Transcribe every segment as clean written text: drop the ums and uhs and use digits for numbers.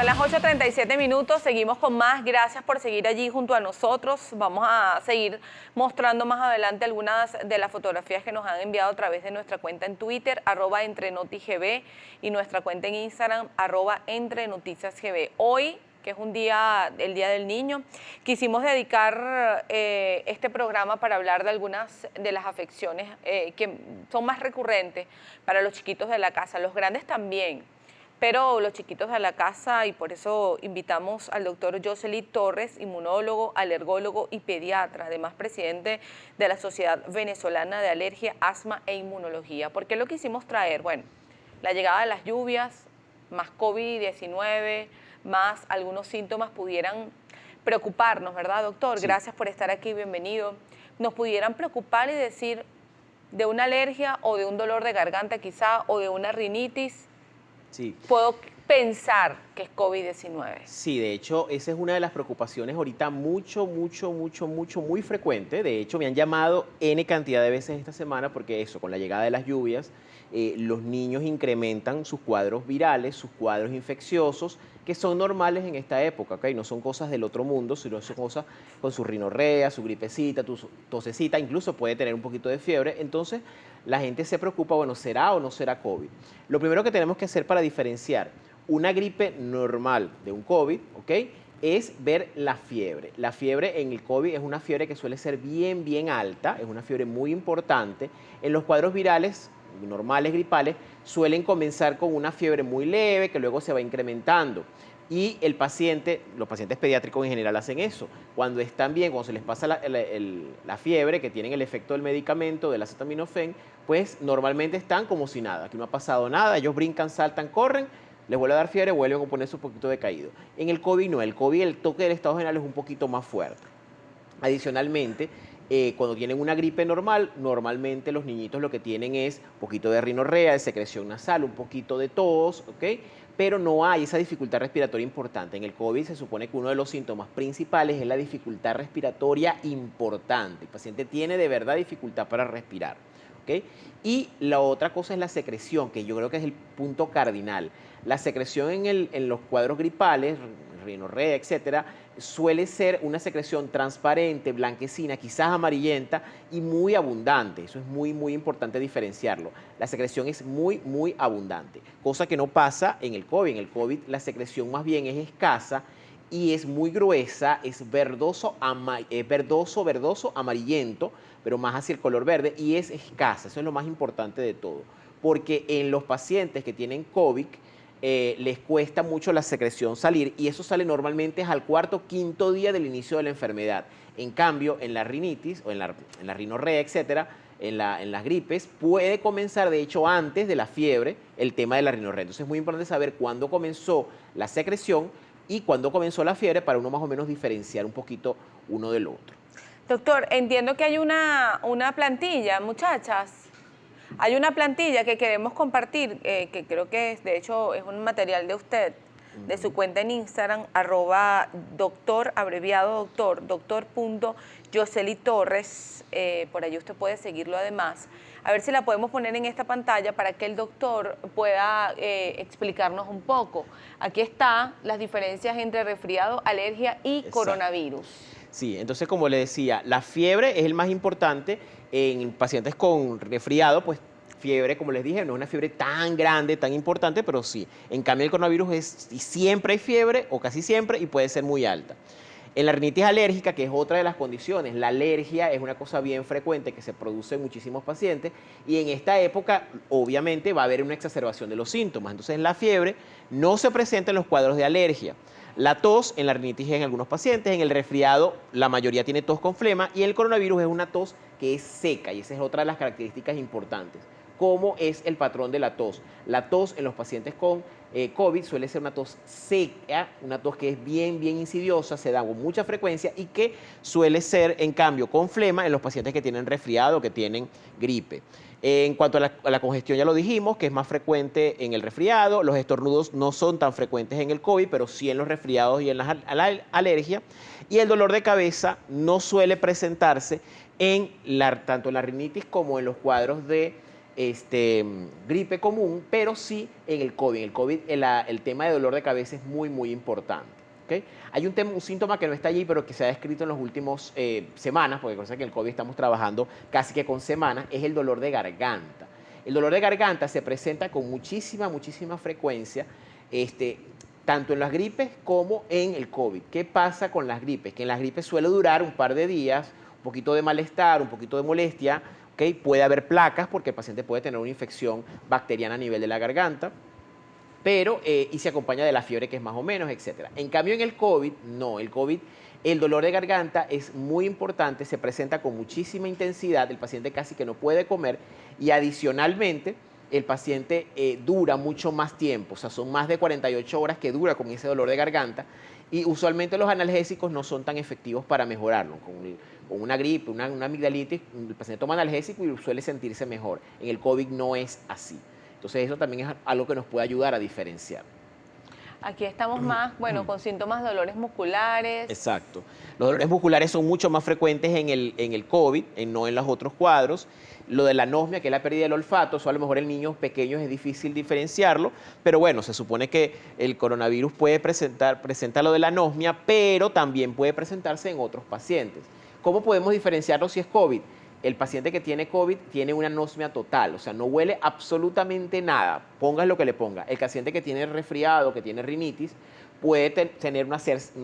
Son las 8:37, seguimos con más. Gracias por seguir allí junto a nosotros. Vamos a seguir mostrando más adelante algunas de las fotografías que nos han enviado a través de nuestra cuenta en Twitter, @EntreNotiGB, y nuestra cuenta en Instagram, @EntreNoticiasGB. Hoy, que es el Día del Niño, quisimos dedicar este programa para hablar de algunas de las afecciones que son más recurrentes para los chiquitos de la casa, los grandes también, pero los chiquitos de la casa, y por eso invitamos al doctor Josely Torres, inmunólogo, alergólogo y pediatra, además presidente de la Sociedad Venezolana de Alergia, Asma e Inmunología. ¿Por qué lo quisimos traer? Bueno, la llegada de las lluvias, más COVID-19, más algunos síntomas pudieran preocuparnos, ¿verdad, doctor? Sí. Gracias por estar aquí, bienvenido. Nos pudieran preocupar y decir de una alergia o de un dolor de garganta quizá, o de una rinitis. Sí. Puedo pensar que es COVID-19. Sí, de hecho, esa es una de las preocupaciones ahorita muy frecuente. De hecho, me han llamado N cantidad de veces esta semana porque eso, con la llegada de las lluvias, los niños incrementan sus cuadros virales, sus cuadros infecciosos, que son normales en esta época, ¿ok? No son cosas del otro mundo, sino son cosas con su rinorrea, su gripecita, tosecita, incluso puede tener un poquito de fiebre. Entonces, la gente se preocupa, bueno, ¿será o no será COVID? Lo primero que tenemos que hacer para diferenciar una gripe normal de un COVID, ¿ok?, es ver la fiebre. La fiebre en el COVID es una fiebre que suele ser bien alta, es una fiebre muy importante. En los cuadros virales normales, gripales, suelen comenzar con una fiebre muy leve que luego se va incrementando. Y los pacientes pediátricos en general hacen eso. Cuando están bien, cuando se les pasa la fiebre, que tienen el efecto del medicamento, del acetaminofén, pues normalmente están como si nada, que no ha pasado nada, ellos brincan, saltan, corren, les vuelve a dar fiebre, vuelven a ponerse un poquito decaído. En el COVID no, el COVID, el toque del estado general es un poquito más fuerte. Adicionalmente, cuando tienen una gripe normal, normalmente los niñitos lo que tienen es un poquito de rinorrea, de secreción nasal, un poquito de tos, ¿ok?, pero no hay esa dificultad respiratoria importante. En el COVID se supone que uno de los síntomas principales es la dificultad respiratoria importante. El paciente tiene de verdad dificultad para respirar, ¿ok? Y la otra cosa es la secreción, que yo creo que es el punto cardinal. La secreción en los cuadros gripales, rinorrea, etcétera, suele ser una secreción transparente, blanquecina, quizás amarillenta y muy abundante. Eso es muy importante diferenciarlo. La secreción es muy abundante, cosa que no pasa en el COVID. En el COVID la secreción más bien es escasa y es muy gruesa, es verdoso, amarillento, pero más hacia el color verde, y es escasa. Eso es lo más importante de todo, porque en los pacientes que tienen COVID, les cuesta mucho la secreción salir, y eso sale normalmente al cuarto, quinto día del inicio de la enfermedad. En cambio, en la rinitis o en la rinorrea, etcétera, en las gripes, puede comenzar, de hecho, antes de la fiebre, el tema de la rinorrea. Entonces es muy importante saber cuándo comenzó la secreción y cuándo comenzó la fiebre para uno más o menos diferenciar un poquito uno del otro. Doctor, entiendo que hay una plantilla, muchachas. Hay una plantilla que queremos compartir, que creo que de hecho es un material de usted, de su cuenta en Instagram, @doctor, abreviado doctor.Josely Torres. Por allí usted puede seguirlo además. A ver si la podemos poner en esta pantalla para que el doctor pueda explicarnos un poco. Aquí están las diferencias entre resfriado, alergia y Exacto. Coronavirus. Sí, entonces, como le decía, la fiebre es el más importante en pacientes con resfriado, pues fiebre, como les dije, no es una fiebre tan grande, tan importante, pero sí. En cambio, el coronavirus siempre hay fiebre, o casi siempre, y puede ser muy alta. En la rinitis alérgica, que es otra de las condiciones, la alergia es una cosa bien frecuente que se produce en muchísimos pacientes, y en esta época, obviamente, va a haber una exacerbación de los síntomas. Entonces, la fiebre no se presenta en los cuadros de alergia. La tos en la rinitis en algunos pacientes, en el resfriado la mayoría tiene tos con flema, y el coronavirus es una tos que es seca, y esa es otra de las características importantes. ¿Cómo es el patrón de la tos? La tos en los pacientes con COVID suele ser una tos seca, una tos que es bien insidiosa, se da con mucha frecuencia, y que suele ser, en cambio, con flema en los pacientes que tienen resfriado, que tienen gripe. En cuanto a la congestión, ya lo dijimos, que es más frecuente en el resfriado. Los estornudos no son tan frecuentes en el COVID, pero sí en los resfriados y en las alergias. Y el dolor de cabeza no suele presentarse tanto en la rinitis como en los cuadros de gripe común, pero sí en el COVID. En el COVID el tema de dolor de cabeza es muy, muy importante. ¿Okay? Hay un síntoma que no está allí, pero que se ha descrito en las últimas semanas, porque cosa que en el COVID estamos trabajando casi que con semanas, es el dolor de garganta. El dolor de garganta se presenta con muchísima frecuencia, tanto en las gripes como en el COVID. ¿Qué pasa con las gripes? Que en las gripes suele durar un par de días, un poquito de malestar, un poquito de molestia, ¿okay? Puede haber placas porque el paciente puede tener una infección bacteriana a nivel de la garganta, pero, y se acompaña de la fiebre que es más o menos, etc. En cambio en el COVID, no, el dolor de garganta es muy importante, se presenta con muchísima intensidad, el paciente casi que no puede comer y adicionalmente el paciente dura mucho más tiempo, o sea, son más de 48 horas que dura con ese dolor de garganta y usualmente los analgésicos no son tan efectivos para mejorarlo. Con una gripe, una amigdalitis, el paciente toma analgésico y suele sentirse mejor. En el COVID no es así. Entonces eso también es algo que nos puede ayudar a diferenciar. Aquí estamos más, bueno, con síntomas de dolores musculares. Exacto. Los dolores musculares son mucho más frecuentes en el COVID, no en los otros cuadros. Lo de la anosmia, que es la pérdida del olfato, eso a lo mejor en niños pequeños es difícil diferenciarlo, pero bueno, se supone que el coronavirus presenta lo de la anosmia, pero también puede presentarse en otros pacientes. ¿Cómo podemos diferenciarlo si es COVID? El paciente que tiene COVID tiene una anosmia total, o sea, no huele absolutamente nada, pongas lo que le ponga. El paciente que tiene resfriado, que tiene rinitis, puede tener una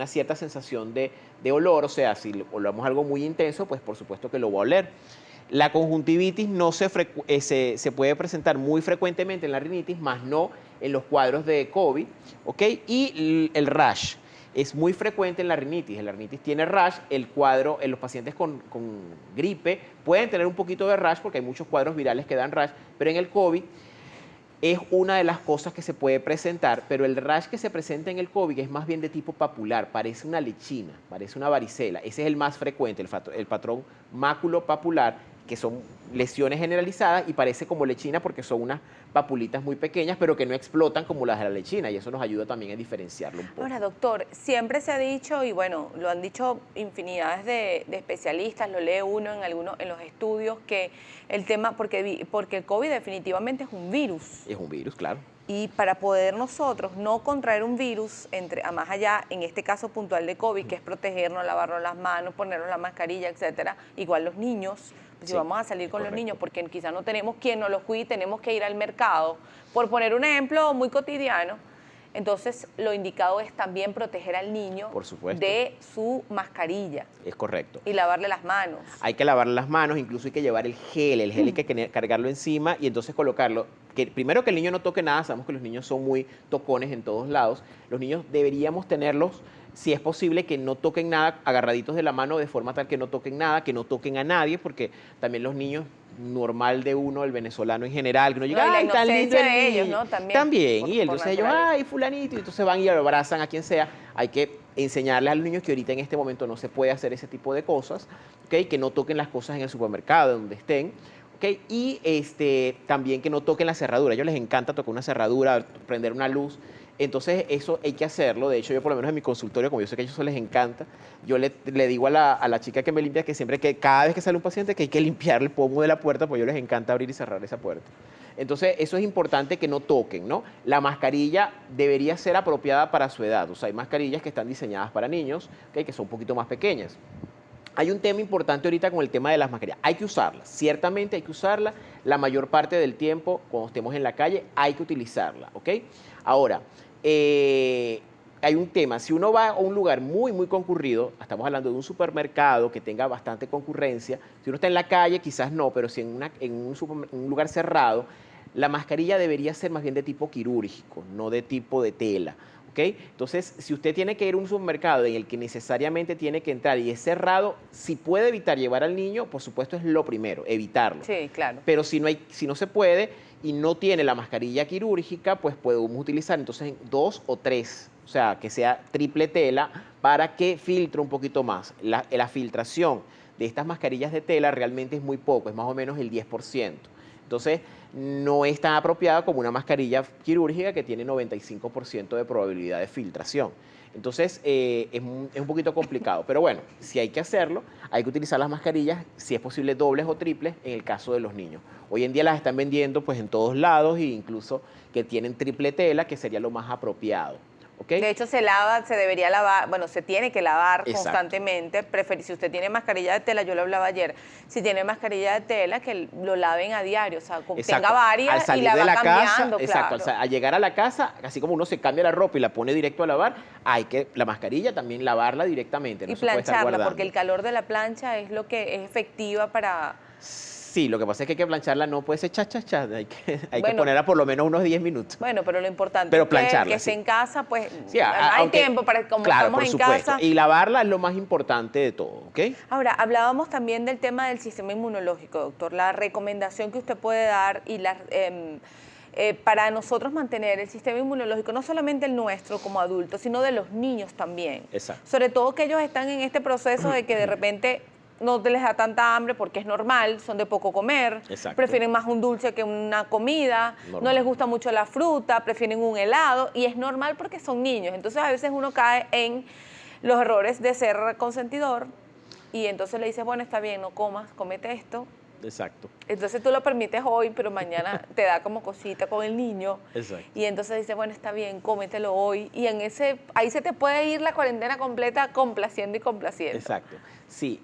cierta sensación de olor, o sea, si olemos algo muy intenso, pues por supuesto que lo va a oler. La conjuntivitis no se puede presentar muy frecuentemente en la rinitis, más no en los cuadros de COVID, ¿ok? Y el rash es muy frecuente en la rinitis. La rinitis tiene rash, el cuadro, en los pacientes con gripe pueden tener un poquito de rash porque hay muchos cuadros virales que dan rash, pero en el COVID es una de las cosas que se puede presentar, pero el rash que se presenta en el COVID es más bien de tipo papular, parece una lechina, parece una varicela. Ese es el más frecuente, el patrón máculo-papular, que son lesiones generalizadas y parece como lechina porque son unas papulitas muy pequeñas, pero que no explotan como las de la lechina, y eso nos ayuda también a diferenciarlo un poco. Ahora, doctor, siempre se ha dicho, y bueno, lo han dicho infinidades de especialistas, lo lee uno en los estudios, que el tema, porque el COVID definitivamente es un virus. Es un virus, claro. Y para poder nosotros no contraer un virus, a más allá, en este caso puntual de COVID, que es protegernos, lavarnos las manos, ponernos la mascarilla, etcétera, igual los niños, pues si vamos a salir con los niños, porque quizás no tenemos quien nos los cuide, tenemos que ir al mercado, por poner un ejemplo muy cotidiano, entonces lo indicado es también proteger al niño de su mascarilla. Es correcto. Y lavarle las manos. Hay que lavarle las manos, incluso hay que llevar el gel hay que cargarlo encima y entonces colocarlo. Primero que el niño no toque nada, sabemos que los niños son muy tocones en todos lados. Los niños deberíamos tenerlos, si es posible, que no toquen nada, agarraditos de la mano de forma tal que no toquen nada, que no toquen a nadie, porque también los niños, normal de uno, el venezolano en general, que uno llega, ay, tan lindo de ellos, ¿no? También, y entonces ellos, ay, fulanito, y entonces van y lo abrazan a quien sea. Hay que enseñarles a los niños que ahorita en este momento no se puede hacer ese tipo de cosas, ¿okay? Que no toquen las cosas en el supermercado, donde estén, ¿okay? Y también que no toquen la cerradura. A ellos les encanta tocar una cerradura, prender una luz. Entonces eso hay que hacerlo. De hecho, yo por lo menos en mi consultorio, como yo sé que a ellos les encanta, yo le digo a la chica que me limpia que siempre, que cada vez que sale un paciente, que hay que limpiar el pomo de la puerta, porque a ellos les encanta abrir y cerrar esa puerta. Entonces eso es importante que no toquen, ¿no? La mascarilla debería ser apropiada para su edad. O sea, hay mascarillas que están diseñadas para niños, ¿okay? Que son un poquito más pequeñas. Hay un tema importante ahorita con el tema de las mascarillas. Hay que usarlas, ciertamente hay que usarla. La mayor parte del tiempo, cuando estemos en la calle, hay que utilizarla, ¿ok? Ahora, hay un tema. Si uno va a un lugar muy, muy concurrido, estamos hablando de un supermercado que tenga bastante concurrencia, si uno está en la calle, quizás no, pero si en un lugar cerrado, la mascarilla debería ser más bien de tipo quirúrgico, no de tipo de tela. ¿Okay? Entonces, si usted tiene que ir a un supermercado en el que necesariamente tiene que entrar y es cerrado, si puede evitar llevar al niño, por supuesto es lo primero, evitarlo. Sí, claro. Pero si no se puede y no tiene la mascarilla quirúrgica, pues podemos utilizar entonces 2 o 3, o sea, que sea triple tela para que filtre un poquito más. La filtración de estas mascarillas de tela realmente es muy poco, es más o menos el 10%. Entonces, no es tan apropiada como una mascarilla quirúrgica que tiene 95% de probabilidad de filtración. Entonces, es un poquito complicado. Pero bueno, si hay que hacerlo, hay que utilizar las mascarillas, si es posible dobles o triples, en el caso de los niños. Hoy en día las están vendiendo pues en todos lados e incluso que tienen triple tela, que sería lo más apropiado. ¿Okay? De hecho, se lava, se debería lavar, bueno, se tiene que lavar Exacto. constantemente. Si usted tiene mascarilla de tela, yo lo hablaba ayer, si tiene mascarilla de tela, que lo laven a diario, o sea, tenga varias y la va cambiando, exacto, claro. o sea, al llegar a la casa, así como uno se cambia la ropa y la pone directo a lavar, la mascarilla también lavarla directamente, no Y se puede estar plancharla, guardando. porque el calor de la plancha es lo que es efectiva para... Sí, lo que pasa es que hay que plancharla, no puede ser cha, hay que ponerla por lo menos unos 10 minutos. Bueno, pero lo importante Pero es plancharla, que esté en casa, pues sí, hay tiempo para, como claro, estamos por en supuesto. casa. Y lavarla es lo más importante de todo, ¿ok? Ahora, hablábamos también del tema del sistema inmunológico, doctor, la recomendación que usted puede dar y para nosotros mantener el sistema inmunológico, no solamente el nuestro como adultos, sino de los niños también. Exacto. Sobre todo que ellos están en este proceso de que de repente no les da tanta hambre porque es normal, son de poco comer, Exacto. prefieren más un dulce que una comida, Normal. no les gusta mucho la fruta, prefieren un helado y es normal porque son niños. Entonces a veces uno cae en los errores de ser consentidor y entonces le dices, bueno, está bien, no comas, cómete esto. Exacto. Entonces tú lo permites hoy, pero mañana te da como cosita con el niño. Exacto. Y entonces dices, bueno, está bien, cómetelo hoy. Y ahí se te puede ir la cuarentena completa complaciendo y complaciendo. Exacto. Sí,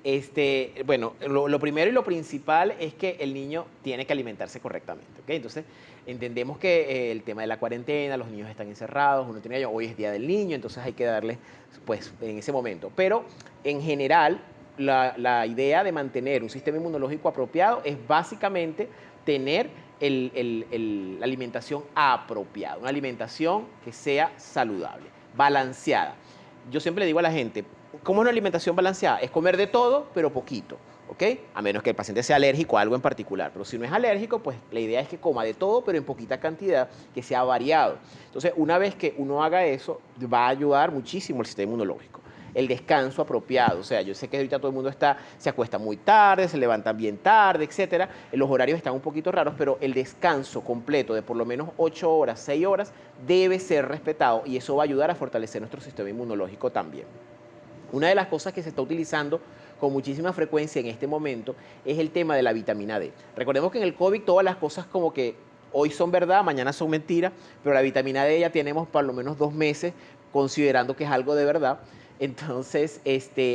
bueno, lo primero y lo principal es que el niño tiene que alimentarse correctamente, ¿ok? Entonces, entendemos que el tema de la cuarentena, los niños están encerrados, hoy es Día del Niño, entonces hay que darles, pues, en ese momento. Pero, en general, la idea de mantener un sistema inmunológico apropiado es básicamente tener la alimentación apropiada, una alimentación que sea saludable, balanceada. Yo siempre le digo a la gente, ¿cómo es una alimentación balanceada? Es comer de todo, pero poquito, ¿ok? A menos que el paciente sea alérgico a algo en particular. Pero si no es alérgico, pues la idea es que coma de todo, pero en poquita cantidad, que sea variado. Entonces, una vez que uno haga eso, va a ayudar muchísimo el sistema inmunológico. El descanso apropiado, o sea, yo sé que ahorita todo el mundo se acuesta muy tarde, se levanta bien tarde, etcétera. Los horarios están un poquito raros, pero el descanso completo de por lo menos 8 horas, 6 horas, debe ser respetado y eso va a ayudar a fortalecer nuestro sistema inmunológico también. Una de las cosas que se está utilizando con muchísima frecuencia en este momento es el tema de la vitamina D. Recordemos que en el COVID todas las cosas como que hoy son verdad, mañana son mentira, pero la vitamina D ya tenemos por lo menos 2 meses considerando que es algo de verdad. Entonces,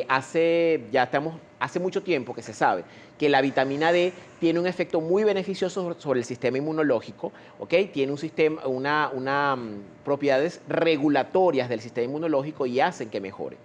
hace mucho tiempo que se sabe que la vitamina D tiene un efecto muy beneficioso sobre el sistema inmunológico, ¿ok? Tiene propiedades regulatorias del sistema inmunológico y hacen que mejore.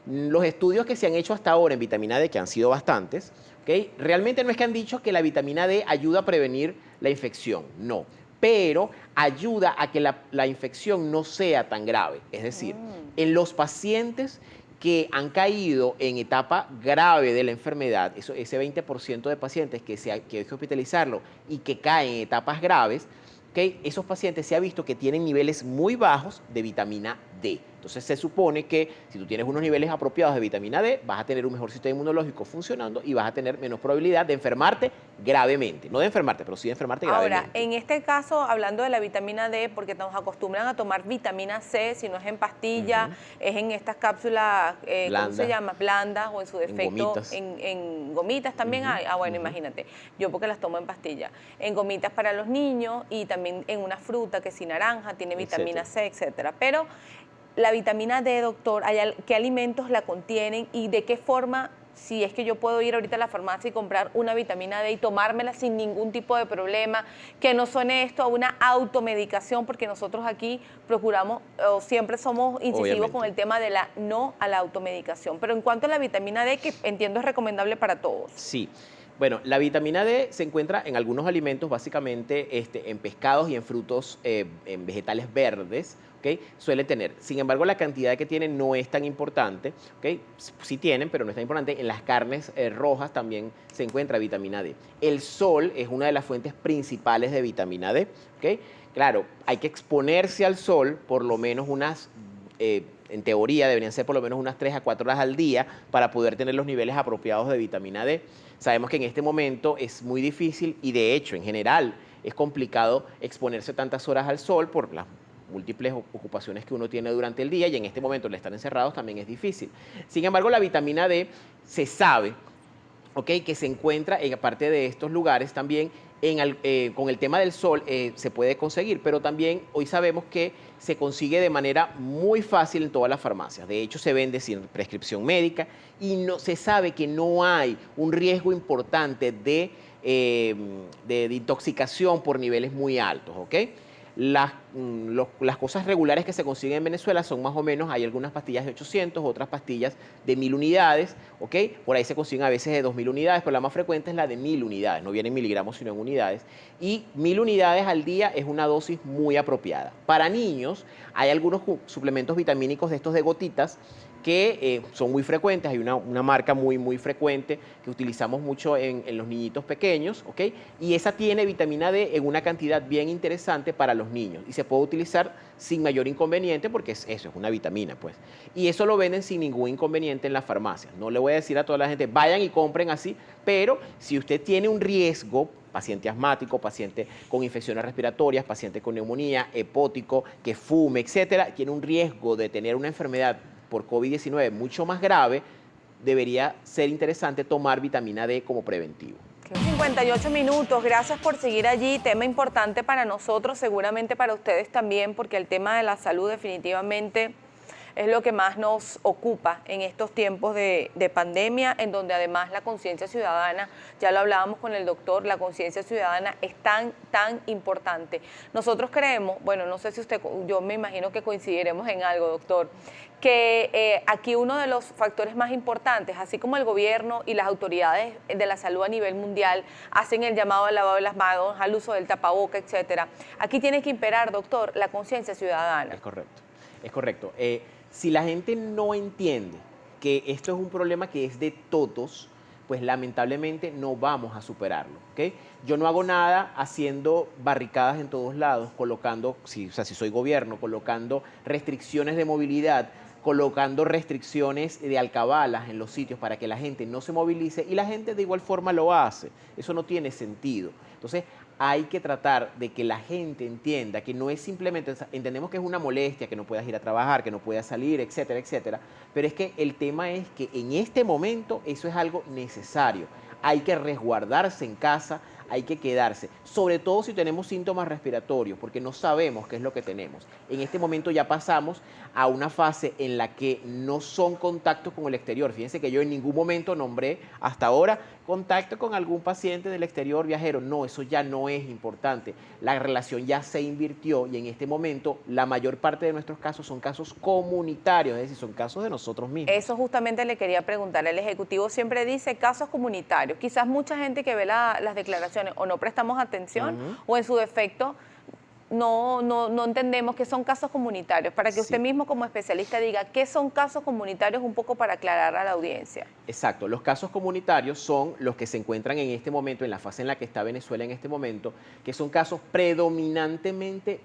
Los estudios que se han hecho hasta ahora en vitamina D, que han sido bastantes, ¿ok? Realmente no es que han dicho que la vitamina D ayuda a prevenir la infección, no, pero ayuda a que la infección no sea tan grave. Es decir, en los pacientes que han caído en etapa grave de la enfermedad, ese 20% de pacientes que hay que hospitalizarlo y que caen en etapas graves, ¿okay? Esos pacientes se ha visto que tienen niveles muy bajos de vitamina D. Entonces se supone que si tú tienes unos niveles apropiados de vitamina D, vas a tener un mejor sistema inmunológico funcionando y vas a tener menos probabilidad de enfermarte gravemente. No de enfermarte, pero sí de enfermarte gravemente. Ahora, en este caso, hablando de la vitamina D, porque nos acostumbran a tomar vitamina C, si no es en pastilla, es en estas cápsulas, ¿cómo se llama? Blandas o en su defecto en gomitas también hay. Bueno, imagínate, yo porque las tomo en pastilla. En gomitas para los niños y también en una fruta que si naranja tiene vitamina C, etcétera. Pero la vitamina D, doctor, ¿qué alimentos la contienen y de qué forma, si es que yo puedo ir ahorita a la farmacia y comprar una vitamina D y tomármela sin ningún tipo de problema, que no suene esto a una automedicación, porque nosotros aquí procuramos o siempre somos incisivos con el tema de no a la automedicación? Pero en cuanto a la vitamina D, que entiendo es recomendable para todos. Sí. Bueno, la vitamina D se encuentra en algunos alimentos, básicamente en pescados y en frutos, en vegetales verdes, ¿ok? Suele tener. Sin embargo, la cantidad que tienen no es tan importante, ¿ok? Sí tienen, pero no es tan importante. En las carnes rojas también se encuentra vitamina D. El sol es una de las fuentes principales de vitamina D, ¿ok? Claro, hay que exponerse al sol por lo menos en teoría deberían ser por lo menos unas 3 a 4 horas al día para poder tener los niveles apropiados de vitamina D. Sabemos que en este momento es muy difícil y de hecho en general es complicado exponerse tantas horas al sol por múltiples ocupaciones que uno tiene durante el día y en este momento al estar encerrados también es difícil. Sin embargo, la vitamina D se sabe, ¿ok?, que se encuentra, aparte de estos lugares, también con el tema del sol se puede conseguir, pero también hoy sabemos que se consigue de manera muy fácil en todas las farmacias. De hecho, se vende sin prescripción médica y no, se sabe que no hay un riesgo importante de intoxicación por niveles muy altos, ¿ok? Las cosas regulares que se consiguen en Venezuela son más o menos, hay algunas pastillas de 800, otras pastillas de 1000 unidades, ¿ok? Por ahí se consiguen a veces de 2000 unidades, pero la más frecuente es la de 1000 unidades, no viene en miligramos sino en unidades. Y 1000 unidades al día es una dosis muy apropiada. Para niños hay algunos suplementos vitamínicos de estos de gotitas que son muy frecuentes, hay una marca muy frecuente que utilizamos mucho en los niñitos pequeños, ¿ok? Y esa tiene vitamina D en una cantidad bien interesante para los niños y se puede utilizar sin mayor inconveniente porque eso es una vitamina, pues. Y eso lo venden sin ningún inconveniente en las farmacias. No le voy a decir a toda la gente, vayan y compren así, pero si usted tiene un riesgo, paciente asmático, paciente con infecciones respiratorias, paciente con neumonía, hepático, que fume, etcétera, tiene un riesgo de tener una enfermedad por COVID-19 mucho más grave, debería ser interesante tomar vitamina D como preventivo. 58 minutos, gracias por seguir allí, tema importante para nosotros, seguramente para ustedes también, porque el tema de la salud definitivamente es lo que más nos ocupa en estos tiempos de pandemia, en donde además la conciencia ciudadana, ya lo hablábamos con el doctor, la conciencia ciudadana es tan importante. Nosotros creemos, bueno, no sé si usted, yo me imagino que coincidiremos en algo, doctor, que aquí uno de los factores más importantes, así como el gobierno y las autoridades de la salud a nivel mundial hacen el llamado al lavado de las manos, al uso del tapaboca, etcétera, aquí tiene que imperar, doctor, la conciencia ciudadana. Es correcto, es correcto. Si la gente no entiende que esto es un problema que es de todos, pues lamentablemente no vamos a superarlo, ¿ok? Yo no hago nada haciendo barricadas en todos lados, colocando, si soy gobierno, colocando restricciones de movilidad, colocando restricciones de alcabalas en los sitios para que la gente no se movilice y la gente de igual forma lo hace. Eso no tiene sentido. Entonces, hay que tratar de que la gente entienda que no es simplemente, entendemos que es una molestia, que no puedas ir a trabajar, que no puedas salir, etcétera, etcétera, pero es que el tema es que en este momento eso es algo necesario. Hay que resguardarse en casa, hay que quedarse, sobre todo si tenemos síntomas respiratorios, porque no sabemos qué es lo que tenemos. En este momento ya pasamos a una fase en la que no son contactos con el exterior. Fíjense que yo en ningún momento nombré hasta ahora contacto con algún paciente del exterior viajero. No, eso ya no es importante. La relación ya se invirtió y en este momento la mayor parte de nuestros casos son casos comunitarios, es decir, son casos de nosotros mismos. Eso justamente le quería preguntar. El Ejecutivo siempre dice casos comunitarios. Quizás mucha gente que ve las declaraciones o no prestamos atención o en su defecto no entendemos que son casos comunitarios. Para que usted mismo como especialista diga qué son casos comunitarios, un poco para aclarar a la audiencia. Exacto, los casos comunitarios son los que se encuentran en este momento, en la fase en la que está Venezuela en este momento, que son casos predominantemente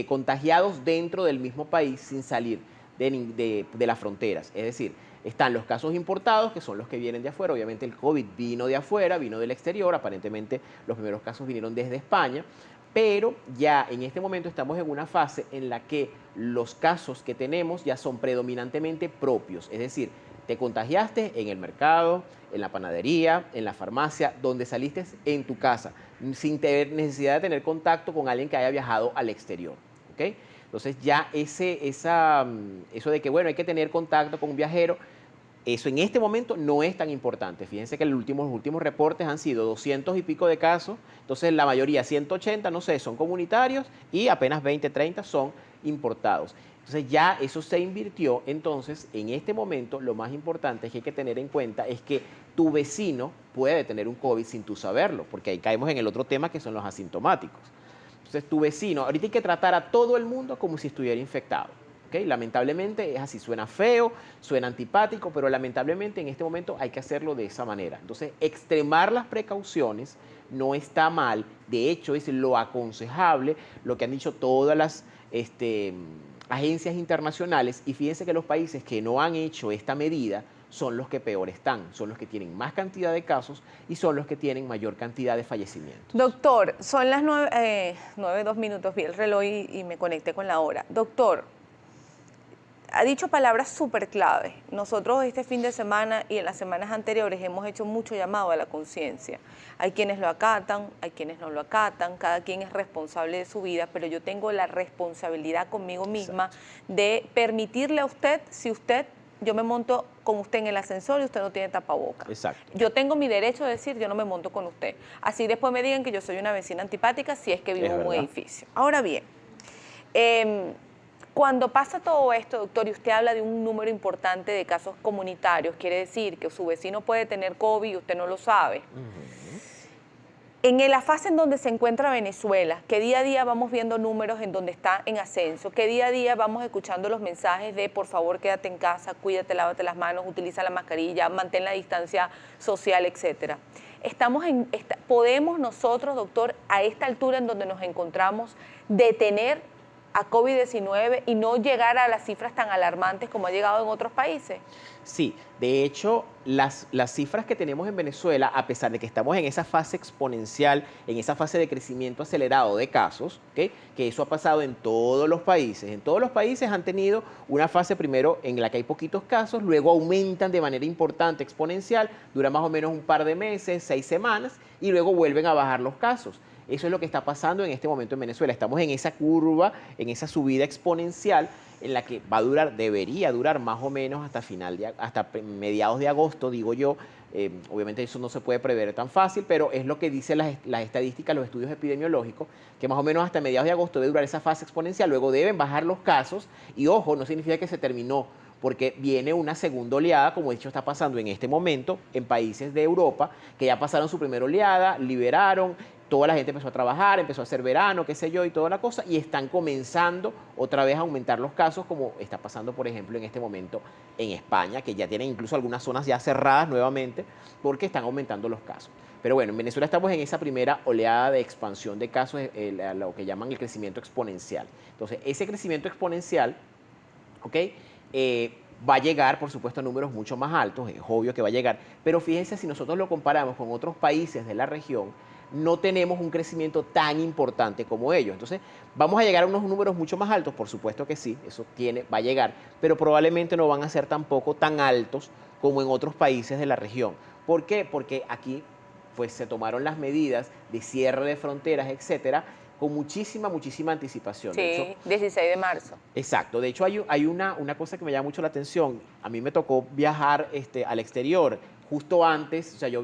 contagiados dentro del mismo país sin salir de las fronteras. Es decir, están los casos importados, que son los que vienen de afuera. Obviamente el COVID vino de afuera, vino del exterior. Aparentemente los primeros casos vinieron desde España. Pero ya en este momento estamos en una fase en la que los casos que tenemos ya son predominantemente propios. Es decir, te contagiaste en el mercado, en la panadería, en la farmacia, donde saliste en tu casa, sin tener necesidad de tener contacto con alguien que haya viajado al exterior. ¿Okay? Entonces ya eso de que, bueno, hay que tener contacto con un viajero, eso en este momento no es tan importante. Fíjense que los últimos reportes han sido 200 y pico de casos, entonces la mayoría, 180, no sé, son comunitarios y apenas 20, 30 son importados. Entonces ya eso se invirtió, entonces en este momento lo más importante que hay que tener en cuenta es que tu vecino puede tener un COVID sin tú saberlo, porque ahí caemos en el otro tema que son los asintomáticos. Entonces tu vecino, ahorita hay que tratar a todo el mundo como si estuviera infectado. ¿Okay? Lamentablemente es así, suena feo, suena antipático, pero lamentablemente en este momento hay que hacerlo de esa manera. Entonces, extremar las precauciones no está mal, de hecho es lo aconsejable, lo que han dicho todas las agencias internacionales, y fíjense que los países que no han hecho esta medida son los que peor están, son los que tienen más cantidad de casos y son los que tienen mayor cantidad de fallecimientos. Doctor, son las 9:02, vi el reloj y me conecté con la hora. Doctor, ha dicho palabras súper claves. Nosotros este fin de semana y en las semanas anteriores hemos hecho mucho llamado a la conciencia. Hay quienes lo acatan, hay quienes no lo acatan, cada quien es responsable de su vida, pero yo tengo la responsabilidad conmigo misma de permitirle a usted, yo me monto con usted en el ascensor y usted no tiene tapabocas. Exacto. Yo tengo mi derecho de decir, yo no me monto con usted. Así después me digan que yo soy una vecina antipática si es que vivo en un edificio. Ahora bien, cuando pasa todo esto, doctor, y usted habla de un número importante de casos comunitarios, quiere decir que su vecino puede tener COVID y usted no lo sabe. En la fase en donde se encuentra Venezuela, que día a día vamos viendo números en donde está en ascenso, que día a día vamos escuchando los mensajes de por favor quédate en casa, cuídate, lávate las manos, utiliza la mascarilla, mantén la distancia social, etcétera. ¿Podemos nosotros, doctor, a esta altura en donde nos encontramos, detener a COVID-19 y no llegar a las cifras tan alarmantes como ha llegado en otros países? Sí, de hecho, las cifras que tenemos en Venezuela, a pesar de que estamos en esa fase exponencial, en esa fase de crecimiento acelerado de casos, ¿okay? Que eso ha pasado en todos los países. En todos los países han tenido una fase primero en la que hay poquitos casos, luego aumentan de manera importante, exponencial, dura más o menos un par de meses, 6 semanas, y luego vuelven a bajar los casos. Eso es lo que está pasando en este momento en Venezuela. Estamos en esa curva, en esa subida exponencial en la que va a durar, debería durar más o menos hasta mediados de agosto, digo yo. Obviamente eso no se puede prever tan fácil, pero es lo que dicen las estadísticas, los estudios epidemiológicos, que más o menos hasta mediados de agosto debe durar esa fase exponencial, luego deben bajar los casos y ojo, no significa que se terminó, porque viene una segunda oleada, como de hecho está pasando en este momento en países de Europa, que ya pasaron su primera oleada, liberaron, toda la gente empezó a trabajar, empezó a hacer verano, qué sé yo, y toda la cosa, y están comenzando otra vez a aumentar los casos, como está pasando, por ejemplo, en este momento en España, que ya tienen incluso algunas zonas ya cerradas nuevamente, porque están aumentando los casos. Pero bueno, en Venezuela estamos en esa primera oleada de expansión de casos, lo que llaman el crecimiento exponencial. Entonces, ese crecimiento exponencial, ¿ok?, va a llegar, por supuesto, a números mucho más altos, es obvio que va a llegar, pero fíjense, si nosotros lo comparamos con otros países de la región, no tenemos un crecimiento tan importante como ellos. Entonces, ¿vamos a llegar a unos números mucho más altos? Por supuesto que sí, eso va a llegar, pero probablemente no van a ser tampoco tan altos como en otros países de la región. ¿Por qué? Porque aquí pues, se tomaron las medidas de cierre de fronteras, etcétera, con muchísima anticipación. Sí, de hecho, 16 de marzo. Exacto. De hecho, hay una cosa que me llama mucho la atención. A mí me tocó viajar al exterior justo antes. O sea, yo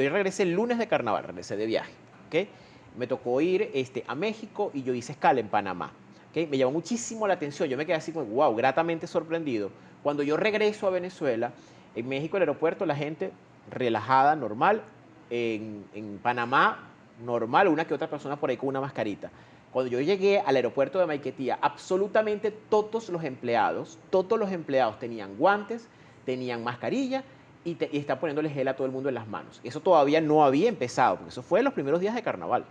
regresé el lunes de carnaval, regresé de viaje. ¿Okay? Me tocó ir a México y yo hice escala en Panamá. ¿Okay? Me llamó muchísimo la atención. Yo me quedé así como, wow, gratamente sorprendido. Cuando yo regreso a Venezuela, en México, el aeropuerto, la gente relajada, normal. En Panamá, normal, una que otra persona por ahí con una mascarita. Cuando yo llegué al aeropuerto de Maiquetía, absolutamente todos los empleados tenían guantes, tenían mascarilla y está poniéndole gel a todo el mundo en las manos. Eso todavía no había empezado, porque eso fue en los primeros días de carnaval.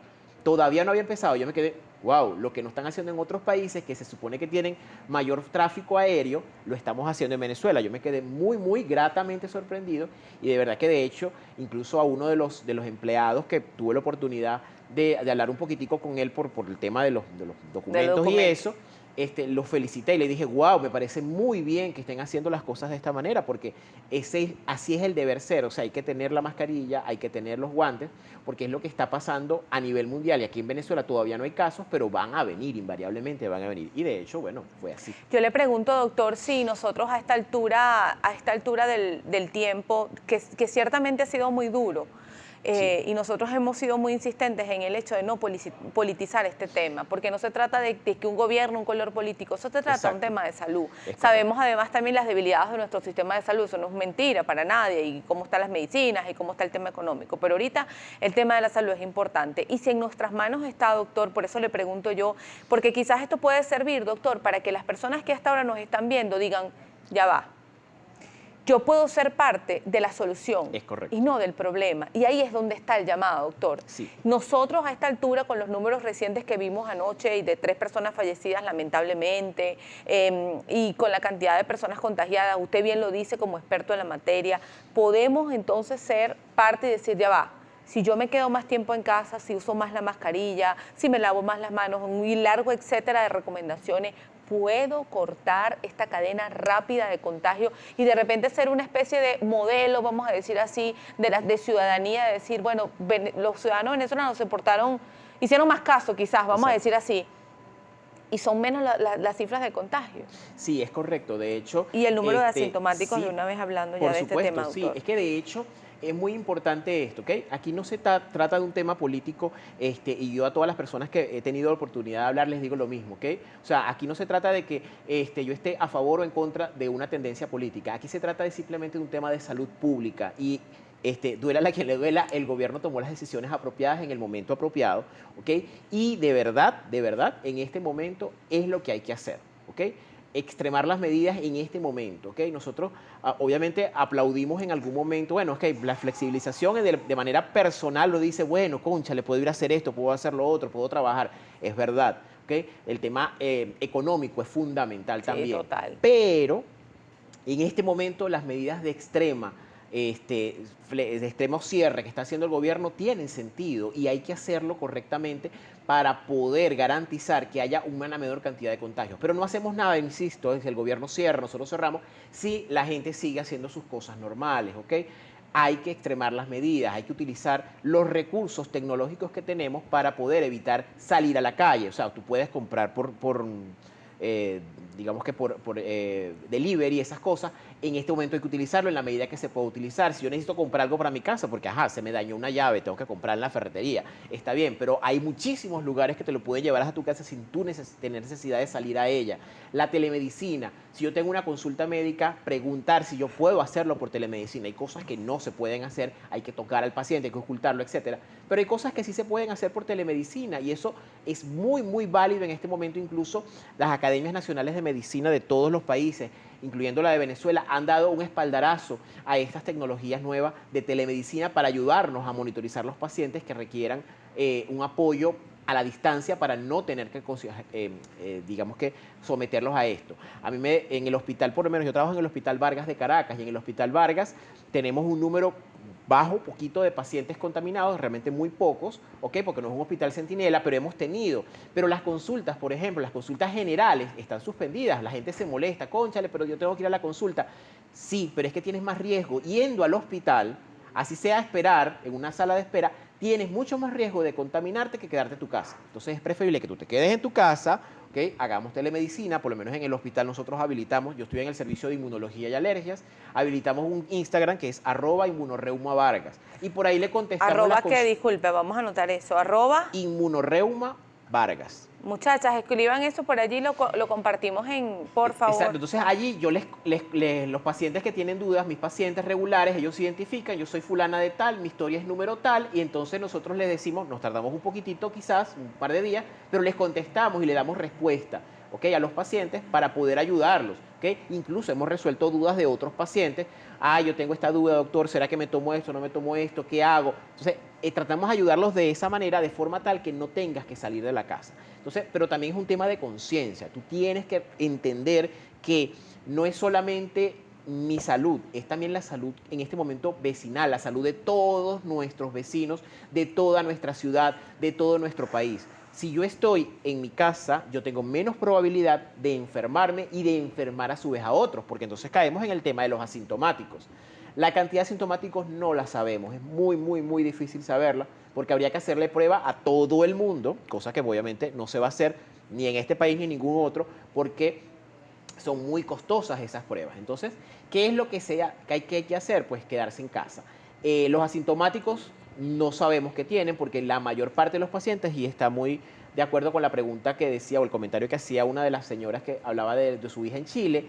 Todavía no había empezado. Yo me quedé, wow, lo que no están haciendo en otros países que se supone que tienen mayor tráfico aéreo, lo estamos haciendo en Venezuela. Yo me quedé muy gratamente sorprendido y de verdad que de hecho, incluso a uno de los empleados que tuve la oportunidad de hablar un poquitico con él por el tema de los documentos y eso, lo felicité y le dije, wow, me parece muy bien que estén haciendo las cosas de esta manera, porque así es el deber ser. O sea, hay que tener la mascarilla, hay que tener los guantes, porque es lo que está pasando a nivel mundial. Y aquí en Venezuela todavía no hay casos, pero van a venir, invariablemente van a venir. Y de hecho, bueno, fue así. Yo le pregunto, doctor, si nosotros a esta altura del tiempo, que ciertamente ha sido muy duro, Sí. y nosotros hemos sido muy insistentes en el hecho de no politizar este tema, porque no se trata de que un gobierno, un color político, eso se trata de un tema de salud. Sabemos además también las debilidades de nuestro sistema de salud, eso no es mentira para nadie, y cómo están las medicinas y cómo está el tema económico, pero ahorita el tema de la salud es importante. Y si en nuestras manos está, doctor, por eso le pregunto yo, porque quizás esto puede servir, doctor, para que las personas que hasta ahora nos están viendo digan, ya va. yo puedo ser parte de la solución Es correcto. y no del problema. Y ahí es donde está el llamado, doctor. Sí. Nosotros a esta altura, con los números recientes que vimos anoche y de 3 personas fallecidas lamentablemente, y con la cantidad de personas contagiadas, usted bien lo dice como experto en la materia, podemos entonces ser parte y decir, ya va, si yo me quedo más tiempo en casa, si uso más la mascarilla, si me lavo más las manos, un largo etcétera de recomendaciones, puedo cortar esta cadena rápida de contagio y de repente ser una especie de modelo, vamos a decir así, de ciudadanía, de decir, bueno, los ciudadanos venezolanos se portaron, hicieron más caso quizás, vamos a decir así, y son menos las cifras de contagio. Sí, es correcto. De hecho... Y el número de asintomáticos, sí, de una vez hablando ya por de supuesto, este tema, sí. doctor. Es que de hecho es muy importante esto, ¿ok? Aquí no se trata de un tema político, y yo a todas las personas que he tenido la oportunidad de hablar les digo lo mismo, ¿ok? O sea, aquí no se trata de que yo esté a favor o en contra de una tendencia política. Aquí se trata de simplemente de un tema de salud pública y duela a quien le duela, el gobierno tomó las decisiones apropiadas en el momento apropiado, ¿ok? Y de verdad, en este momento es lo que hay que hacer, ¿ok? Extremar las medidas en este momento, ¿ok? Nosotros obviamente aplaudimos en algún momento, bueno, es que la flexibilización de manera personal lo dice, bueno, concha, le puedo ir a hacer esto, puedo hacer lo otro, puedo trabajar, es verdad, ¿ok? El tema económico es fundamental también. Sí, total. Pero en este momento las medidas de extremo cierre que está haciendo el gobierno tienen sentido y hay que hacerlo correctamente para poder garantizar que haya una menor cantidad de contagios. Pero no hacemos nada, insisto, si el gobierno cierra, nosotros cerramos, si la gente sigue haciendo sus cosas normales, ¿ok? Hay que extremar las medidas, hay que utilizar los recursos tecnológicos que tenemos para poder evitar salir a la calle. O sea, tú puedes comprar digamos que por delivery, esas cosas, en este momento hay que utilizarlo en la medida que se pueda utilizar. Si yo necesito comprar algo para mi casa, porque se me dañó una llave, tengo que comprar en la ferretería, está bien, pero hay muchísimos lugares que te lo pueden llevar a tu casa sin tú tener necesidad de salir a ella. La telemedicina, si yo tengo una consulta médica, preguntar si yo puedo hacerlo por telemedicina. Hay cosas que no se pueden hacer, hay que tocar al paciente, hay que ocultarlo, etcétera, pero hay cosas que sí se pueden hacer por telemedicina y eso es muy, muy válido en este momento. Incluso las academias nacionales de medicina de todos los países, incluyendo la de Venezuela, han dado un espaldarazo a estas tecnologías nuevas de telemedicina para ayudarnos a monitorizar los pacientes que requieran un apoyo a la distancia para no tener que, digamos que, someterlos a esto. En el hospital, por lo menos, yo trabajo en el Hospital Vargas de Caracas y en el Hospital Vargas tenemos un número bajo, poquito de pacientes contaminados, realmente muy pocos, ¿ok? Porque no es un hospital centinela, pero hemos tenido. Pero las consultas, por ejemplo, las consultas generales están suspendidas, la gente se molesta, cónchale, pero yo tengo que ir a la consulta. Sí, pero es que tienes más riesgo yendo al hospital, así sea a esperar en una sala de espera, tienes mucho más riesgo de contaminarte que quedarte en tu casa. Entonces es preferible que tú te quedes en tu casa, ¿ok? Hagamos telemedicina, por lo menos en el hospital nosotros habilitamos, yo estoy en el servicio de inmunología y alergias, habilitamos un Instagram que es @inmunorreumavargas y por ahí le contestamos Disculpe, vamos a anotar eso, @inmunorreumavargas. Muchachas, escriban eso por allí, lo compartimos por favor. Exacto, entonces allí yo los pacientes que tienen dudas, mis pacientes regulares, ellos se identifican, yo soy fulana de tal, mi historia es número tal, y entonces nosotros les decimos, nos tardamos un poquitito quizás, un par de días, pero les contestamos y le damos respuesta, ¿ok? A los pacientes para poder ayudarlos, ¿ok? Incluso hemos resuelto dudas de otros pacientes. Yo tengo esta duda, doctor, ¿será que me tomo esto, no me tomo esto? ¿Qué hago? Entonces, tratamos de ayudarlos de esa manera, de forma tal que no tengas que salir de la casa. Entonces, pero también es un tema de conciencia. Tú tienes que entender que no es solamente mi salud, es también la salud en este momento vecinal, la salud de todos nuestros vecinos, de toda nuestra ciudad, de todo nuestro país. Si yo estoy en mi casa, yo tengo menos probabilidad de enfermarme y de enfermar a su vez a otros, porque entonces caemos en el tema de los asintomáticos. La cantidad de asintomáticos no la sabemos, es muy, muy, muy difícil saberla, porque habría que hacerle prueba a todo el mundo, cosa que obviamente no se va a hacer ni en este país ni en ningún otro, porque son muy costosas esas pruebas. Entonces, ¿qué es lo que hay que hacer? Pues quedarse en casa. Los asintomáticos no sabemos qué tienen, porque la mayor parte de los pacientes, y está muy de acuerdo con la pregunta que decía o el comentario que hacía una de las señoras que hablaba de su hija en Chile,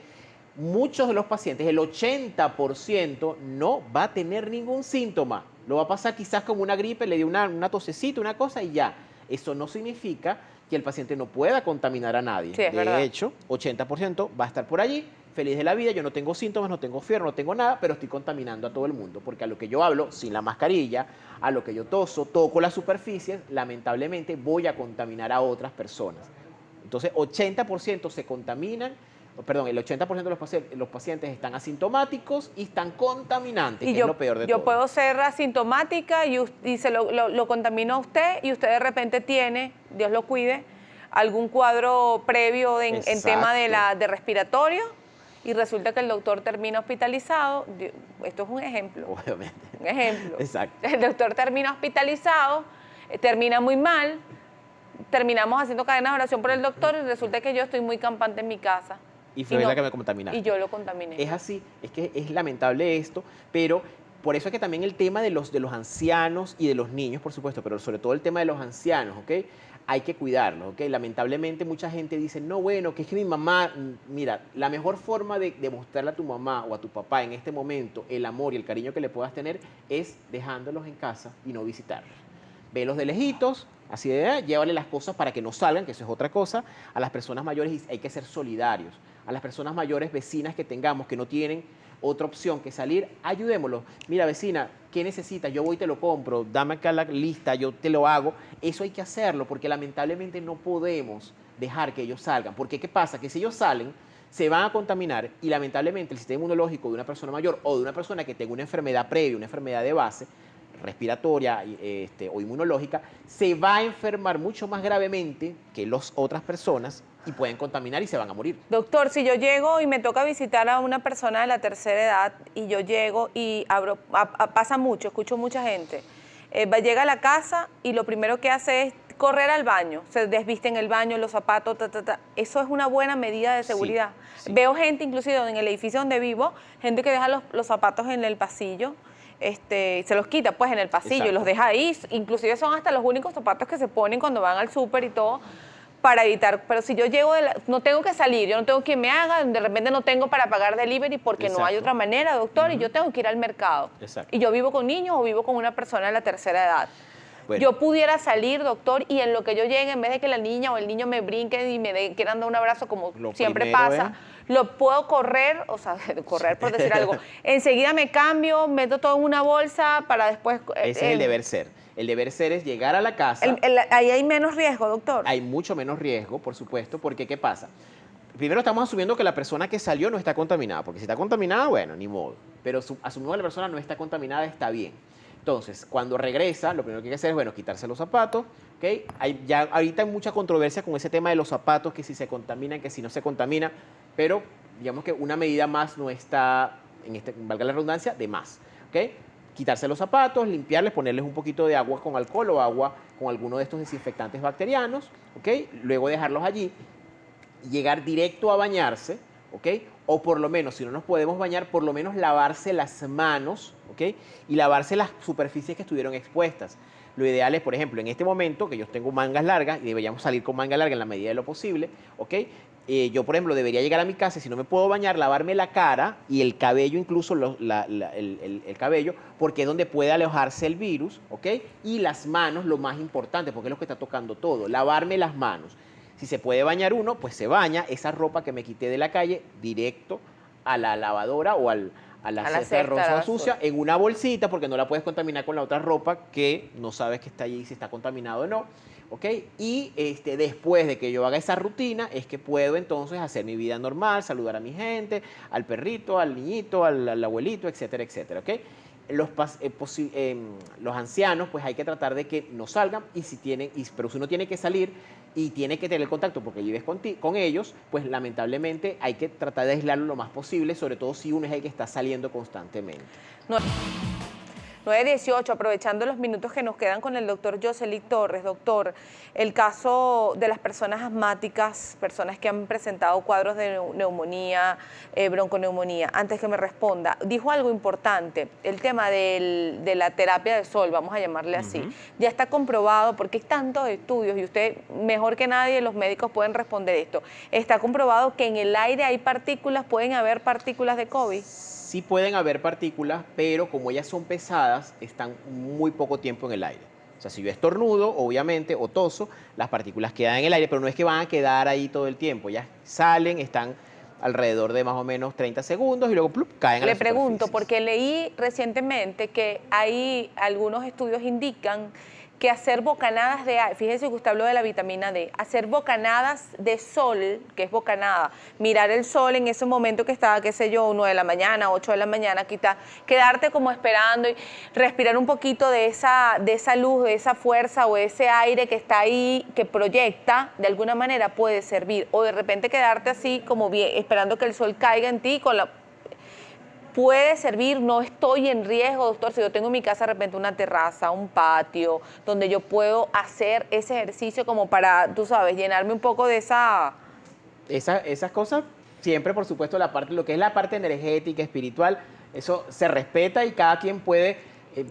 muchos de los pacientes, el 80%, no va a tener ningún síntoma. Lo va a pasar quizás como una gripe, le dio una tosecita, una cosa y ya. Eso no significa que el paciente no pueda contaminar a nadie. Sí, es verdad. De hecho, 80% va a estar por allí feliz de la vida, yo no tengo síntomas, no tengo fiebre, no tengo nada, pero estoy contaminando a todo el mundo, porque a lo que yo hablo sin la mascarilla, a lo que yo toso, toco las superficies, lamentablemente voy a contaminar a otras personas. Entonces, 80% se contaminan, perdón, el 80% de los pacientes están asintomáticos y están contaminantes, que es lo peor de todo. Yo puedo ser asintomática y se lo contamino a usted y usted de repente tiene, Dios lo cuide, algún cuadro previo en tema de respiratorio y resulta que el doctor termina hospitalizado. Esto es un ejemplo. Obviamente. Un ejemplo. Exacto. El doctor termina hospitalizado, termina muy mal, terminamos haciendo cadenas de oración por el doctor y resulta que yo estoy muy campante en mi casa. Y fue la que me contaminaste. Y yo lo contaminé. Es así, es que es lamentable esto, pero por eso es que también el tema de los ancianos y de los niños, por supuesto, pero sobre todo el tema de los ancianos, ¿ok? Hay que cuidarlos, ¿ok? Lamentablemente mucha gente dice, no, bueno, que es que mi mamá, mira, la mejor forma de demostrarle a tu mamá o a tu papá en este momento el amor y el cariño que le puedas tener es dejándolos en casa y no visitarlos. Velos de lejitos, así de, llévale las cosas para que no salgan, que eso es otra cosa. A las personas mayores hay que ser solidarios. A las personas mayores, vecinas que tengamos, que no tienen otra opción que salir, ayudémoslos. Mira, vecina, ¿qué necesitas? Yo voy y te lo compro, dame acá la lista, yo te lo hago. Eso hay que hacerlo porque lamentablemente no podemos dejar que ellos salgan. Porque ¿qué pasa? Que si ellos salen, se van a contaminar y lamentablemente el sistema inmunológico de una persona mayor o de una persona que tenga una enfermedad previa, una enfermedad de base, respiratoria o inmunológica, se va a enfermar mucho más gravemente que las otras personas y pueden contaminar y se van a morir. Doctor, si yo llego y me toca visitar a una persona de la tercera edad y yo llego y abro, pasa mucho, escucho mucha gente, llega a la casa y lo primero que hace es correr al baño, se desviste en el baño, los zapatos, eso es una buena medida de seguridad. Sí. Veo gente, inclusive en el edificio donde vivo, gente que deja los zapatos en el pasillo, se los quita pues en el pasillo. Exacto. Y los deja ahí, inclusive son hasta los únicos zapatos que se ponen cuando van al súper y todo, para evitar, pero si yo llego, no tengo que salir, yo no tengo quien me haga, de repente no tengo para pagar delivery porque Exacto. No hay otra manera, doctor, y yo tengo que ir al mercado. Exacto. Y yo vivo con niños o vivo con una persona de la tercera edad. Bueno. Yo pudiera salir, doctor, y en lo que yo llegue, en vez de que la niña o el niño me brinque y me quieran dar un abrazo, como siempre pasa, lo puedo correr, o sea, correr por decir algo. Enseguida me cambio, meto todo en una bolsa para después... Ese es el deber ser. El deber ser es llegar a la casa. Ahí hay menos riesgo, doctor. Hay mucho menos riesgo, por supuesto, porque ¿qué pasa? Primero estamos asumiendo que la persona que salió no está contaminada, porque si está contaminada, bueno, ni modo. Pero asumimos que la persona no está contaminada, está bien. Entonces, cuando regresa, lo primero que hay que hacer es, bueno, quitarse los zapatos, ¿ok? Ahorita hay mucha controversia con ese tema de los zapatos, que si se contaminan, que si no se contamina, pero digamos que una medida más no está, valga la redundancia, de más, ¿ok? Quitarse los zapatos, limpiarles, ponerles un poquito de agua con alcohol o agua con alguno de estos desinfectantes bacterianos, ¿ok? Luego dejarlos allí, llegar directo a bañarse, ¿ok? O por lo menos, si no nos podemos bañar, por lo menos lavarse las manos, ¿ok? Y lavarse las superficies que estuvieron expuestas. Lo ideal es, por ejemplo, en este momento, que yo tengo mangas largas y deberíamos salir con manga larga en la medida de lo posible, ¿ok? Yo, por ejemplo, debería llegar a mi casa y si no me puedo bañar, lavarme la cara y el cabello, incluso el cabello, porque es donde puede alojarse el virus, ¿ok? Y las manos, lo más importante, porque es lo que está tocando todo, lavarme las manos. Si se puede bañar uno, pues se baña esa ropa que me quité de la calle directo a la lavadora o a la cesta de ropa sucia en una bolsita, porque no la puedes contaminar con la otra ropa que no sabes que está allí, si está contaminado o no. ¿Ok? Y después de que yo haga esa rutina, es que puedo entonces hacer mi vida normal, saludar a mi gente, al perrito, al niñito, al abuelito, etcétera, etcétera. ¿Ok? Los ancianos, pues hay que tratar de que no salgan, pero si uno tiene que salir y tiene que tener contacto porque vives con ellos, pues lamentablemente hay que tratar de aislarlo lo más posible, sobre todo si uno es el que está saliendo constantemente. 9:18, aprovechando los minutos que nos quedan con el doctor Josely Torres. Doctor, el caso de las personas asmáticas, personas que han presentado cuadros de neumonía, bronconeumonía, antes que me responda, dijo algo importante, el tema de la terapia de sol, vamos a llamarle así. Ya está comprobado, porque hay tantos estudios, y usted mejor que nadie, los médicos pueden responder esto, está comprobado que en el aire hay partículas, pueden haber partículas de COVID. Sí pueden haber partículas, pero como ellas son pesadas, están muy poco tiempo en el aire. O sea, si yo estornudo, obviamente, o toso, las partículas quedan en el aire, pero no es que van a quedar ahí todo el tiempo. Ellas salen, están alrededor de más o menos 30 segundos y luego ¡plup! Caen a Le las pregunto, superficies. porque leí recientemente que hay algunos estudios indican que hacer bocanadas de aire, fíjese que usted habló de la vitamina D, hacer bocanadas de sol, que es bocanada, mirar el sol en ese momento que está, qué sé yo, 9 de la mañana, 8 de la mañana, quedarte como esperando y respirar un poquito de esa luz, de esa fuerza o ese aire que está ahí, que proyecta, de alguna manera puede servir. O de repente quedarte así como bien, esperando que el sol caiga en ti con la... Puede servir, no estoy en riesgo, doctor, si yo tengo en mi casa de repente una terraza, un patio, donde yo puedo hacer ese ejercicio como para, tú sabes, llenarme un poco de esa... Esas cosas, siempre, por supuesto, lo que es la parte energética, espiritual, eso se respeta y cada quien puede,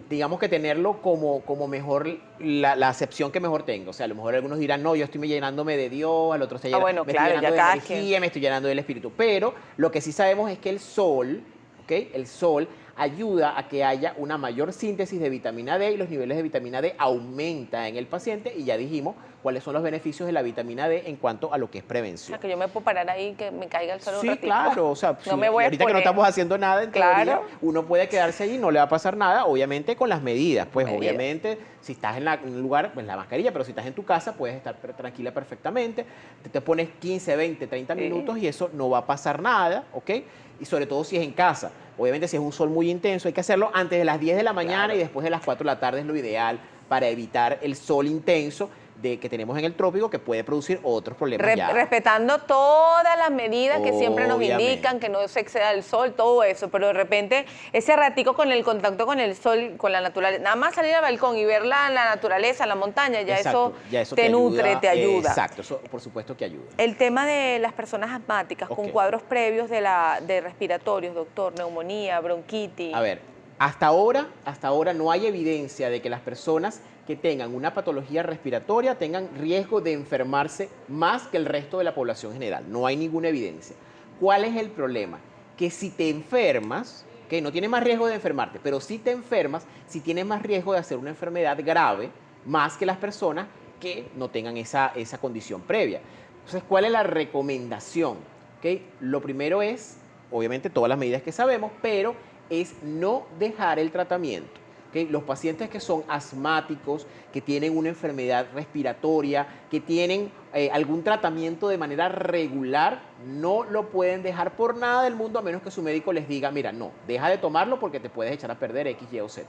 digamos que tenerlo como mejor, la acepción que mejor tenga. O sea, a lo mejor algunos dirán, no, yo estoy llenándome de Dios, al otro bueno, me claro, estoy ya llenando de cada energía, me estoy llenando del espíritu. Pero lo que sí sabemos es que el sol, ¿ok? El sol ayuda a que haya una mayor síntesis de vitamina D y los niveles de vitamina D aumentan en el paciente y ya dijimos cuáles son los beneficios de la vitamina D en cuanto a lo que es O prevención. sea, que yo me puedo parar ahí, que me caiga el sol un Sí, ratito. claro, o sea, No me voy a ahorita que no exponer. estamos haciendo nada, en Claro. teoría, uno puede quedarse allí, no le va a pasar nada, obviamente con las medidas, pues Medidas. obviamente si estás en un lugar, pues la mascarilla, pero si estás en tu casa puedes estar tranquila perfectamente, te pones 15, 20, 30 Sí. minutos y eso no va a pasar nada, ¿ok? Y sobre todo si es en casa. Obviamente si es un sol muy intenso hay que hacerlo antes de las 10 de la mañana Claro. y después de las 4 de la tarde es lo ideal para evitar el sol intenso que tenemos en el trópico que puede producir otros problemas ya. Respetando todas las medidas que siempre nos Obviamente. indican, que no se exceda el sol, todo eso, pero de repente ese ratico con el contacto con el sol, con la naturaleza, nada más salir al balcón y ver la naturaleza, la montaña, Exacto, ya eso te nutre, te ayuda. Exacto, eso por supuesto que ayuda. El tema de las personas asmáticas con Ok. cuadros previos de respiratorios, doctor, neumonía, bronquitis. A ver, hasta ahora no hay evidencia de que las personas que tengan una patología respiratoria tengan riesgo de enfermarse más que el resto de la población general. No hay ninguna evidencia. ¿Cuál es el problema? Que si te enfermas, que no tienes más riesgo de enfermarte, pero si te enfermas, si tienes más riesgo de hacer una enfermedad grave, más que las personas que no tengan esa condición previa. Entonces, ¿cuál es la recomendación? ¿Okay? Lo primero es, obviamente, todas las medidas que sabemos, pero es no dejar el tratamiento. ¿Okay? Los pacientes que son asmáticos, que tienen una enfermedad respiratoria, que tienen algún tratamiento de manera regular, no lo pueden dejar por nada del mundo a menos que su médico les diga, mira, no, deja de tomarlo porque te puedes echar a perder X, Y o Z.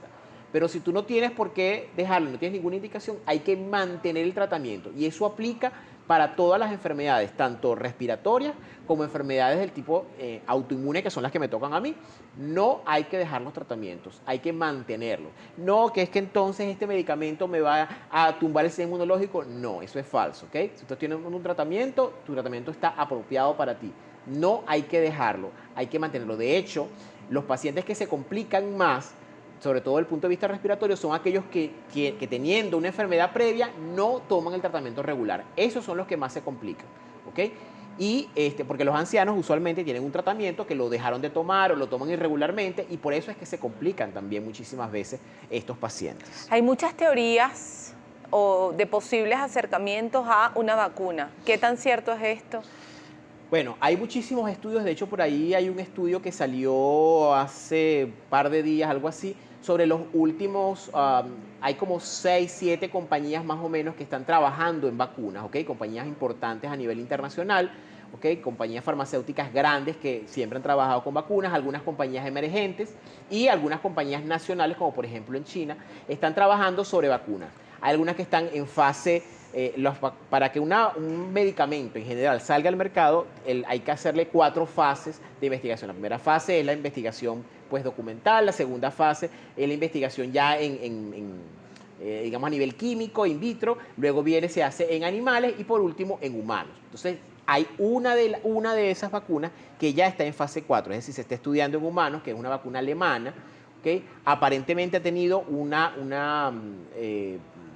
Pero si tú no tienes por qué dejarlo, no tienes ninguna indicación, hay que mantener el tratamiento. Y eso aplica para todas las enfermedades, tanto respiratorias como enfermedades del tipo autoinmune, que son las que me tocan a mí. No hay que dejar los tratamientos, hay que mantenerlos. No, que es que entonces este medicamento me va a tumbar el sistema inmunológico. No, eso es falso, ¿ok? Si tú tienes un tratamiento, tu tratamiento está apropiado para ti. No hay que dejarlo, hay que mantenerlo. De hecho, los pacientes que se complican más, sobre todo desde el punto de vista respiratorio, son aquellos que teniendo una enfermedad previa no toman el tratamiento regular. Esos son los que más se complican, ¿ok? Y porque los ancianos usualmente tienen un tratamiento que lo dejaron de tomar o lo toman irregularmente y por eso es que se complican también muchísimas veces estos pacientes. Hay muchas teorías de posibles acercamientos a una vacuna. ¿Qué tan cierto es esto? Bueno, hay muchísimos estudios, de hecho por ahí hay un estudio que salió hace un par de días, algo así, sobre los últimos, hay como 6, 7 compañías más o menos que están trabajando en vacunas, ¿ok? Compañías importantes a nivel internacional, ¿ok? Compañías farmacéuticas grandes que siempre han trabajado con vacunas, algunas compañías emergentes y algunas compañías nacionales, como por ejemplo en China, están trabajando sobre vacunas. Hay algunas que están en fase, para que un medicamento en general salga al mercado, hay que hacerle 4 fases de investigación. La primera fase es la investigación pues, documental, la segunda fase es la investigación ya digamos a nivel químico, in vitro, luego se hace en animales y por último en humanos. Entonces, hay una de esas vacunas que ya está en fase 4, es decir, se está estudiando en humanos, que es una vacuna alemana, ¿okay? Aparentemente ha tenido una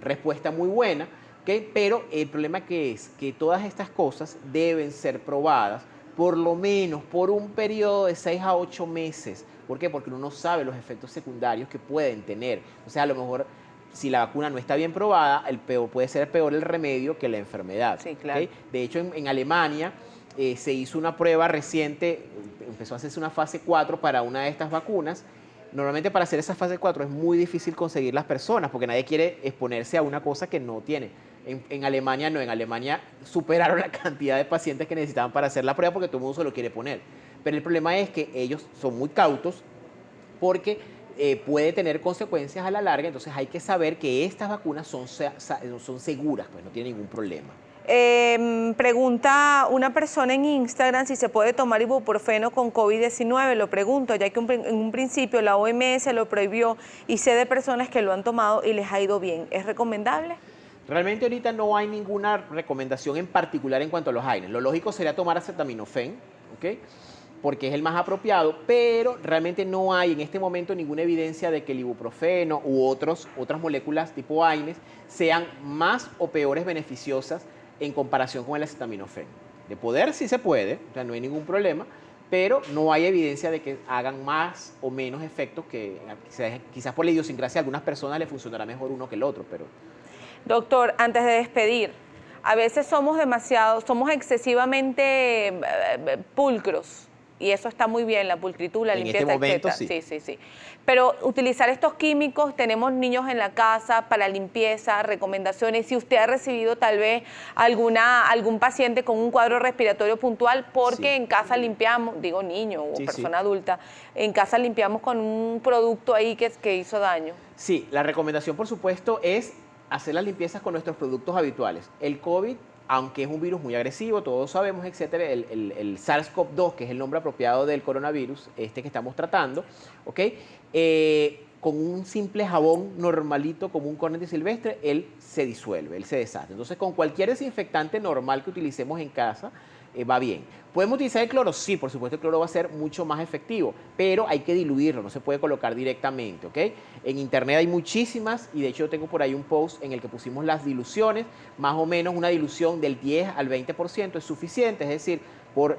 respuesta muy buena, ¿okay? Pero el problema es que todas estas cosas deben ser probadas por lo menos por un periodo de 6 a 8 meses. ¿Por qué? Porque uno no sabe los efectos secundarios que pueden tener. O sea, a lo mejor si la vacuna no está bien probada, puede ser peor el remedio que la enfermedad. Sí, claro. ¿Okay? De hecho, en Alemania se hizo una prueba reciente, empezó a hacerse una fase 4 para una de estas vacunas. Normalmente para hacer esa fase 4 es muy difícil conseguir las personas porque nadie quiere exponerse a una cosa que no tiene. En Alemania no, en Alemania superaron la cantidad de pacientes que necesitaban para hacer la prueba porque todo el mundo se lo quiere poner. Pero el problema es que ellos son muy cautos porque puede tener consecuencias a la larga, entonces hay que saber que estas vacunas son seguras, pues no tienen ningún problema. Pregunta una persona en Instagram si se puede tomar ibuprofeno con COVID-19. Lo pregunto, ya que en un principio la OMS lo prohibió y sé de personas que lo han tomado y les ha ido bien. ¿Es recomendable? Realmente ahorita no hay ninguna recomendación en particular en cuanto a los AINES. Lo lógico sería tomar acetaminofén, ¿ok? Porque es el más apropiado, pero realmente no hay en este momento ninguna evidencia de que el ibuprofeno u otras moléculas tipo AINES sean más o peores beneficiosas en comparación con el acetaminofén. De poder sí se puede, o sea, no hay ningún problema, pero no hay evidencia de que hagan más o menos efectos que quizás por la idiosincrasia a algunas personas les funcionará mejor uno que el otro, pero... Doctor, antes de despedir, a veces somos excesivamente pulcros. Y eso está muy bien, la pulcritud, la limpieza, este momento, etcétera. Sí. Pero utilizar estos químicos, tenemos niños en la casa para limpieza, recomendaciones. Si usted ha recibido tal vez algún paciente con un cuadro respiratorio puntual, porque en casa limpiamos, digo niño o persona adulta, en casa limpiamos con un producto ahí que hizo daño. Sí, la recomendación, por supuesto, es hacer las limpiezas con nuestros productos habituales. El COVID, aunque es un virus muy agresivo, todos sabemos, etcétera, el SARS-CoV-2, que es el nombre apropiado del coronavirus, que estamos tratando, ¿ok? Con un simple jabón normalito, como un Cornetty silvestre, él se disuelve, él se deshace. Entonces, con cualquier desinfectante normal que utilicemos en casa, va bien. ¿Podemos utilizar el cloro? Sí, por supuesto, el cloro va a ser mucho más efectivo, pero hay que diluirlo, no se puede colocar directamente, ¿ok? En internet hay muchísimas, y de hecho yo tengo por ahí un post en el que pusimos las diluciones, más o menos una dilución del 10 al 20% es suficiente, es decir, por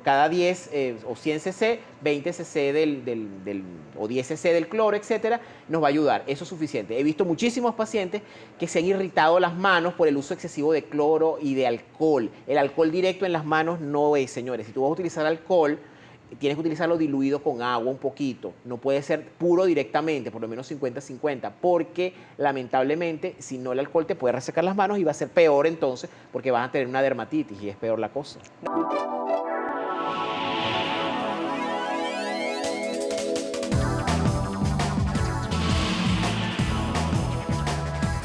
cada 10 o 100 cc, 20 cc o 10 cc del cloro, etcétera, nos va a ayudar. Eso es suficiente. He visto muchísimos pacientes que se han irritado las manos por el uso excesivo de cloro y de alcohol. El alcohol directo en las manos no es, señores. Si tú vas a utilizar alcohol, tienes que utilizarlo diluido con agua un poquito. No puede ser puro directamente, por lo menos 50-50, porque lamentablemente, si no, el alcohol te puede resecar las manos y va a ser peor entonces, porque vas a tener una dermatitis y es peor la cosa.